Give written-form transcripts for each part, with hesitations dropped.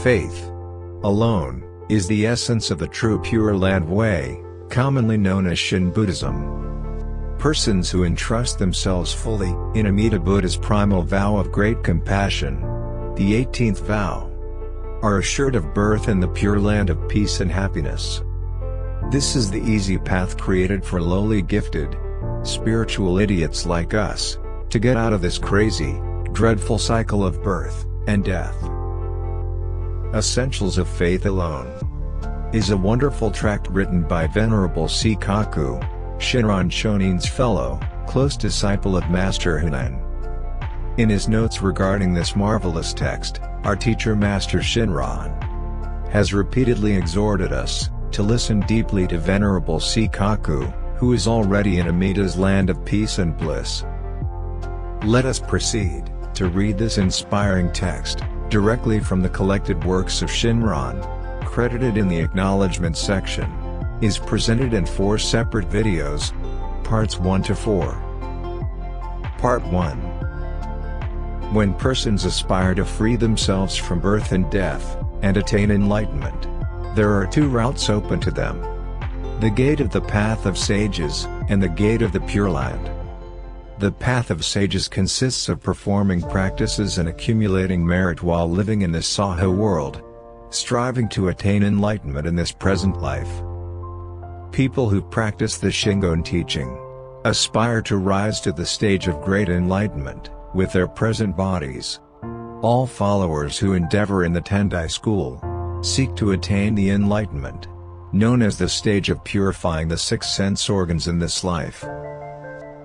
Faith alone is the essence of the true Pure Land way, commonly known as Shin Buddhism. Persons who entrust themselves fully in Amida Buddha's primal vow of great compassion, the 18th vow, are assured of birth in the Pure Land of peace and happiness. This is the easy path created for lowly gifted, spiritual idiots like us, to get out of this crazy, dreadful cycle of birth and death. Essentials of Faith Alone is a wonderful tract written by Venerable Seikaku, Shinran Shonin's fellow, close disciple of Master Honen. In his notes regarding this marvelous text, our teacher Master Shinran has repeatedly exhorted us to listen deeply to Venerable Seikaku, who is already in Amida's land of peace and bliss. Let us proceed to read this inspiring text, directly from the collected works of Shinran, credited in the acknowledgement section, is presented in 4 separate videos, parts 1 to 4. Part 1. When persons aspire to free themselves from birth and death, and attain enlightenment, there are 2 routes open to them: the gate of the path of sages, and the gate of the Pure Land. The path of sages consists of performing practices and accumulating merit while living in this Saha world, striving to attain enlightenment in this present life. People who practice the Shingon teaching aspire to rise to the stage of great enlightenment with their present bodies. All followers who endeavor in the Tendai school seek to attain the enlightenment known as the stage of purifying the 6 sense organs in this life.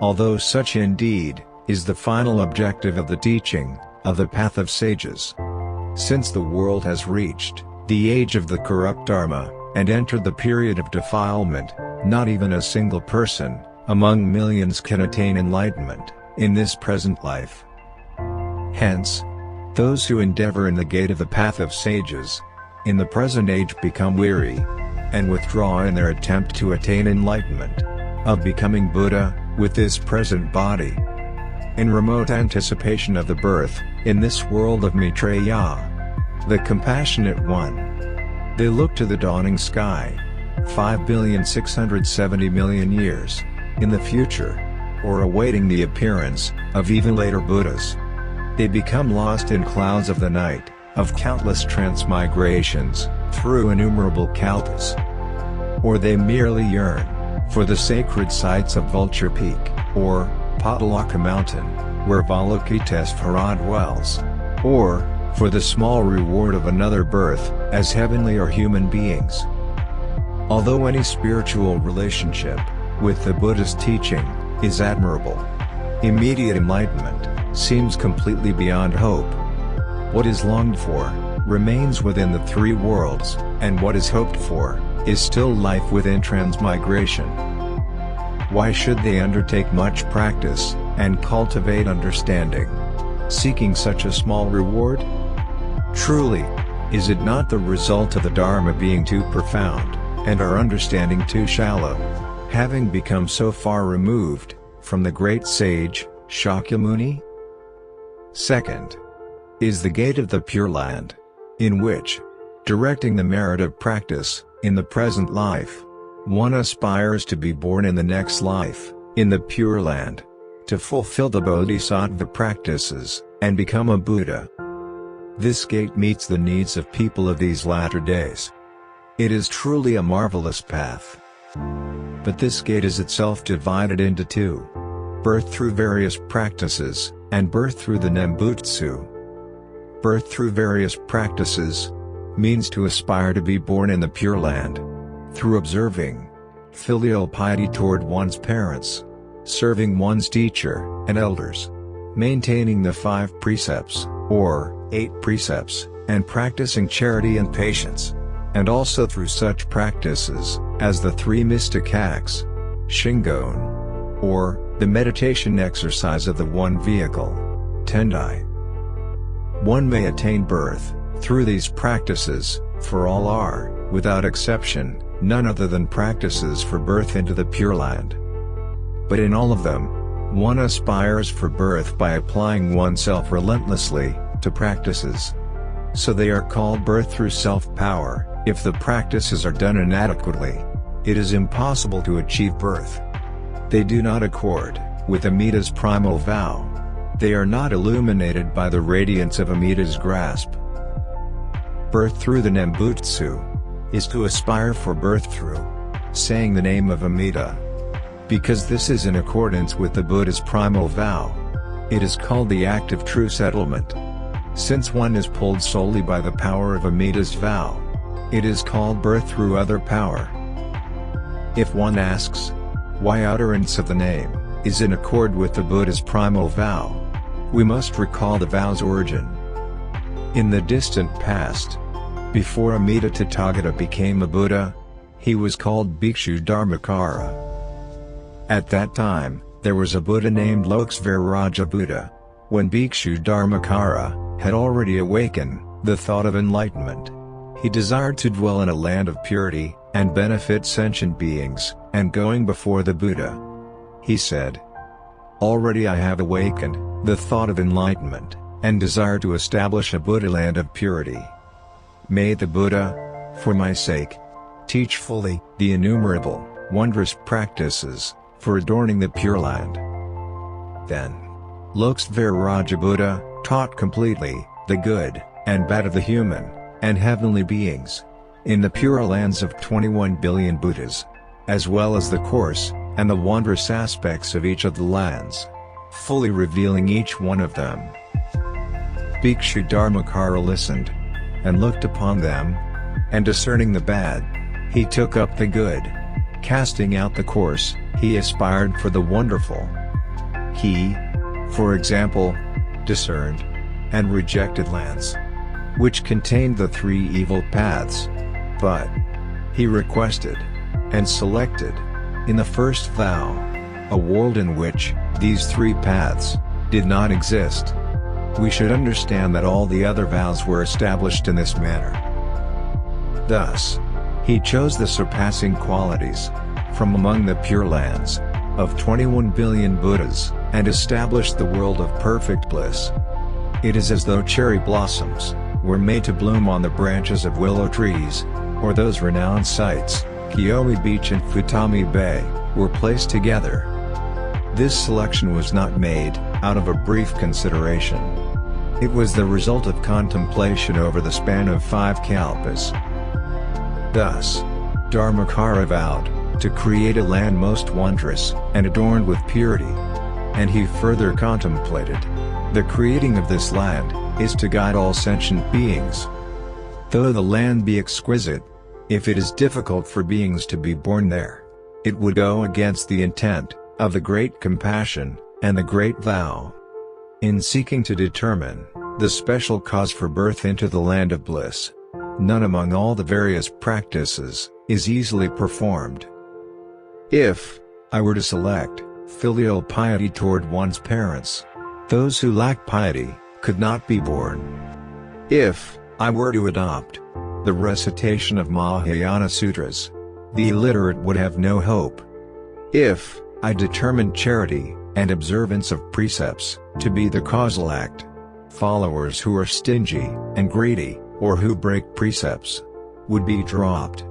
Although such indeed is the final objective of the teaching of the path of sages, since the world has reached the age of the corrupt dharma and entered the period of defilement, not even a single person among millions can attain enlightenment in this present life. Hence, those who endeavor in the gate of the path of sages in the present age become weary and withdraw in their attempt to attain enlightenment of becoming Buddha with this present body. In remote anticipation of the birth in this world of Maitreya, the Compassionate One, they look to the dawning sky, 5,670,000,000 years in the future, or awaiting the appearance of even later Buddhas. They become lost in clouds of the night, of countless transmigrations, through innumerable kalpas. Or they merely yearn for the sacred sites of Vulture Peak, or Patalaka Mountain, where Avalokitesvara dwells, or for the small reward of another birth as heavenly or human beings. Although any spiritual relationship with the Buddha's teaching is admirable, immediate enlightenment seems completely beyond hope. What is longed for remains within the 3 worlds, and what is hoped for is still life within transmigration. Why should they undertake much practice and cultivate understanding, seeking such a small reward? Truly, is it not the result of the Dharma being too profound, and our understanding too shallow, having become so far removed from the great sage, Shakyamuni? Second, is the gate of the Pure Land, in which, directing the merit of practice in the present life, one aspires to be born in the next life, in the Pure Land, to fulfill the Bodhisattva practices, and become a Buddha. This gate meets the needs of people of these latter days. It is truly a marvelous path. But this gate is itself divided into 2. Birth through various practices, and birth through the Nembutsu. Birth through various practices means to aspire to be born in the Pure Land, through observing filial piety toward one's parents, serving one's teacher and elders, maintaining the 5 precepts, or 8 precepts, and practicing charity and patience, and also through such practices as the 3 mystic acts, Shingon, or the meditation exercise of the one vehicle, Tendai. One may attain birth through these practices, for all are, without exception, none other than practices for birth into the Pure Land. But in all of them, one aspires for birth by applying oneself relentlessly to practices. So they are called birth through self-power. If the practices are done inadequately, it is impossible to achieve birth. They do not accord with Amida's primal vow. They are not illuminated by the radiance of Amida's grasp. Birth through the Nembutsu is to aspire for birth through saying the name of Amida. Because this is in accordance with the Buddha's primal vow, it is called the act of true settlement. Since one is pulled solely by the power of Amida's vow, it is called birth through other power. If one asks, why utterance of the name is in accord with the Buddha's primal vow, we must recall the vow's origin. In the distant past, before Amida Tathagata became a Buddha, he was called Bhikshu Dharmakara. At that time, there was a Buddha named Lokasviraja Buddha. When Bhikshu Dharmakara had already awakened the thought of enlightenment, he desired to dwell in a land of purity and benefit sentient beings, and going before the Buddha, he said, "Already I have awakened the thought of enlightenment, and desire to establish a Buddha land of purity. May the Buddha, for my sake, teach fully the innumerable, wondrous practices for adorning the Pure Land." Then, Lokasviraja Buddha taught completely the good and bad of the human and heavenly beings in the Pure Lands of 21 billion Buddhas, as well as the course and the wondrous aspects of each of the lands, fully revealing each one of them. Bhikshu Dharmakara listened and looked upon them, and discerning the bad, he took up the good. Casting out the coarse, he aspired for the wonderful. He, for example, discerned and rejected lands which contained the three evil paths, but he requested and selected, in the first vow, a world in which these three paths did not exist. We should understand that all the other vows were established in this manner. Thus, he chose the surpassing qualities from among the Pure Lands of 21 billion Buddhas, and established the world of perfect bliss. It is as though cherry blossoms were made to bloom on the branches of willow trees, or those renowned sites, Kiyomi Beach and Futami Bay, were placed together. This selection was not made out of a brief consideration. It was the result of contemplation over the span of 5 kalpas. Thus, Dharmakara vowed to create a land most wondrous and adorned with purity. And he further contemplated, the creating of this land is to guide all sentient beings. Though the land be exquisite, if it is difficult for beings to be born there, it would go against the intent of the great compassion and the great vow. In seeking to determine the special cause for birth into the land of bliss, none among all the various practices is easily performed. If I were to select filial piety toward one's parents, those who lack piety could not be born. If I were to adopt the recitation of Mahayana Sutras, the illiterate would have no hope. If I determined charity and observance of precepts to be the causal act, followers who are stingy and greedy, or who break precepts, would be dropped.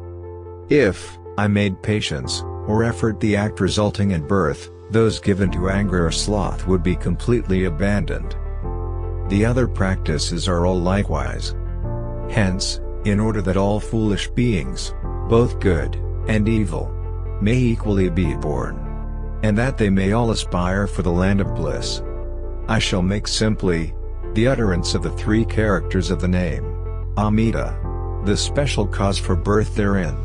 If I made patience or effort the act resulting in birth, those given to anger or sloth would be completely abandoned. The other practices are all likewise. Hence, in order that all foolish beings, both good and evil, may equally be born, and that they may all aspire for the land of bliss, I shall make simply the utterance of the 3 characters of the name Amida the special cause for birth therein.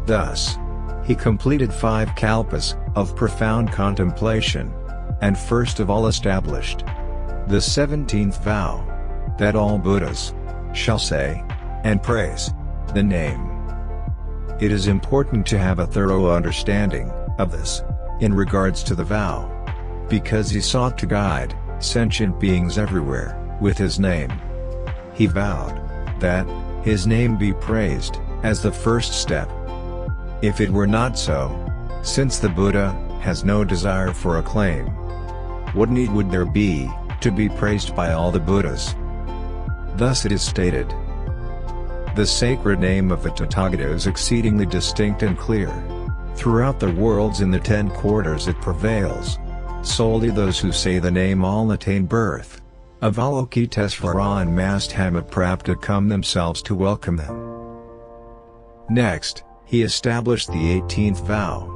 Thus, he completed 5 kalpas of profound contemplation, and first of all established the 17th vow, that all Buddhas shall say and praise the name. It is important to have a thorough understanding of this in regards to the vow, because he sought to guide sentient beings everywhere with his name. He vowed that his name be praised as the first step. If it were not so, since the Buddha has no desire for acclaim, what need would there be to be praised by all the Buddhas? Thus it is stated, "The sacred name of the Tathagata is exceedingly distinct and clear. Throughout the worlds in the 10 quarters it prevails. Solely those who say the name all attain birth. Avalokitesvara and Masthammaprapta come themselves to welcome them." Next, he established the 18th vow,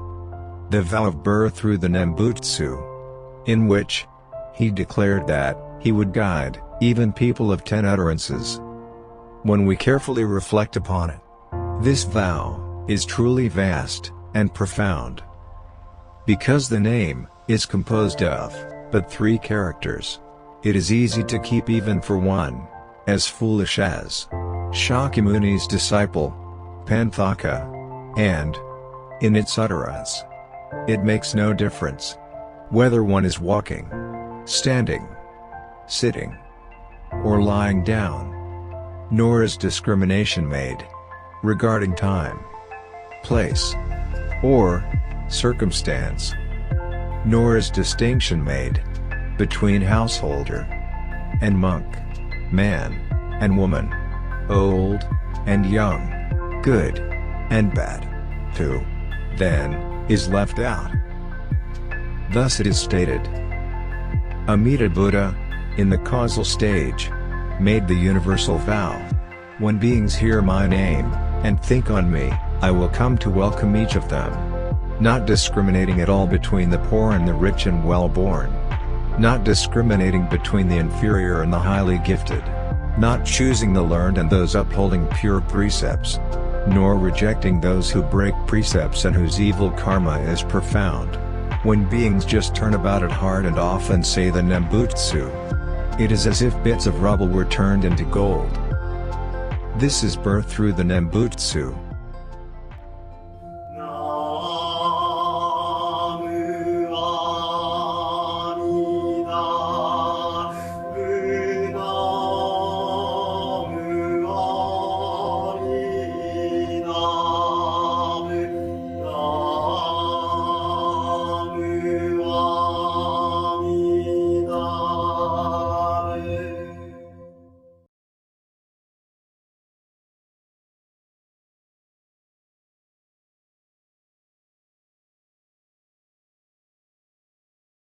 the vow of birth through the Nembutsu, in which he declared that he would guide even people of 10 utterances. When we carefully reflect upon it, this vow is truly vast and profound. Because the name is composed of but 3 characters, it is easy to keep even for one, as foolish as Shakyamuni's disciple, Panthaka, and in its utterance. It makes no difference whether one is walking, standing, sitting, or lying down. Nor is discrimination made regarding time, place, or circumstance. Nor is distinction made between householder and monk, man and woman, old and young, good and bad. Who, then, is left out? Thus it is stated, Amida Buddha, in the causal stage, made the universal vow, "When beings hear my name, and think on me, I will come to welcome each of them," not discriminating at all between the poor and the rich and well-born. Not discriminating between the inferior and the highly gifted. Not choosing the learned and those upholding pure precepts. Nor rejecting those who break precepts and whose evil karma is profound. When beings just turn about at heart and often say the Nembutsu, it is as if bits of rubble were turned into gold. This is birth through the Nembutsu.